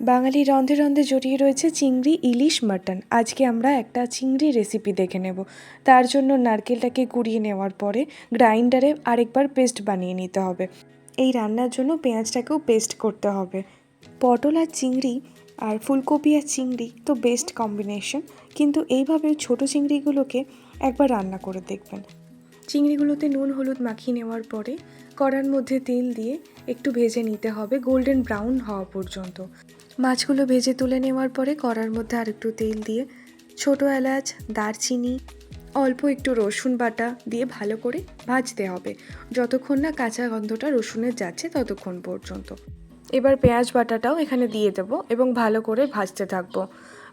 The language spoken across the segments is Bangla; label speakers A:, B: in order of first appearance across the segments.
A: বাঙালি রন্ধে রন্ধে জড়িয়ে রয়েছে চিংড়ি, ইলিশ, মাটন। আজকে আমরা একটা চিংড়ি রেসিপি দেখে নেব। তার জন্য নারকেলটাকে কুড়িয়ে নেওয়ার পরে গ্রাইন্ডারে আরেকবার পেস্ট বানিয়ে নিতে হবে। এই রান্নার জন্য পেঁয়াজটাকেও পেস্ট করতে হবে। পটল আর চিংড়ি আর ফুলকপি আর চিংড়ি তো বেস্ট কম্বিনেশন, কিন্তু এইভাবে ছোট চিংড়িগুলোকে একবার রান্না করে দেখবেন। চিংড়িগুলোতে নুন হলুদ মাখিয়ে নেওয়ার পরে কড়ার মধ্যে তেল দিয়ে একটু ভেজে নিতে হবে গোল্ডেন ব্রাউন হওয়া পর্যন্ত। মাছগুলো ভেজে তুলে নেওয়ার পরে কড়ার মধ্যে আর একটু তেল দিয়ে ছোটো এলাচ, দারচিনি, অল্প একটু রসুন বাটা দিয়ে ভালো করে ভাজতে হবে, যতক্ষণ না কাঁচা গন্ধটা রসুনের যাচ্ছে ততক্ষণ পর্যন্ত। এবার পেঁয়াজ বাটাটাও এখানে দিয়ে দেবো এবং ভালো করে ভাজতে থাকবো।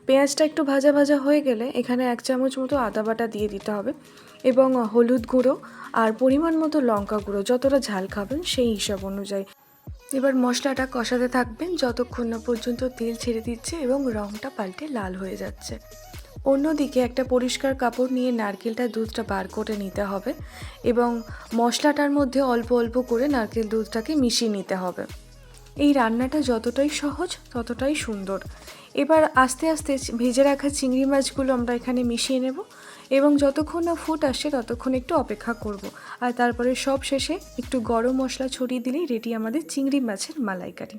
A: পেঁয়াজটা একটু ভাজা ভাজা হয়ে গেলে এখানে 1 চামচ মতো আদা বাটা দিয়ে দিতে হবে এবং হলুদ গুঁড়ো আর পরিমাণ মতো লঙ্কা গুঁড়ো, যতটা ঝাল খাবেন সেই হিসাব অনুযায়ী। এবার মশলাটা কষাতে থাকবেন যতক্ষণ না পর্যন্ত তেল ছেড়ে দিচ্ছে এবং রঙটা পাল্টে লাল হয়ে যাচ্ছে। অন্যদিকে একটা পরিষ্কার কাপড় নিয়ে নারকেলটা দুধটা বার করে নিতে হবে এবং মশলাটার মধ্যে অল্প অল্প করে নারকেল দুধটাকে মিশিয়ে নিতে হবে। এই রান্নাটা যতটাই সহজ ততটাই সুন্দর। এবার আস্তে আস্তে ভেজে রাখা চিংড়ি মাছগুলো আমরা এখানে মিশিয়ে নেব এবং যতক্ষণ না ফুট আসে ততক্ষণ একটু অপেক্ষা করব। আর তারপরে সব শেষে একটু গরম মশলা ছড়িয়ে দিলেই রেডি আমাদের চিংড়ি মাছের মালাইকারি।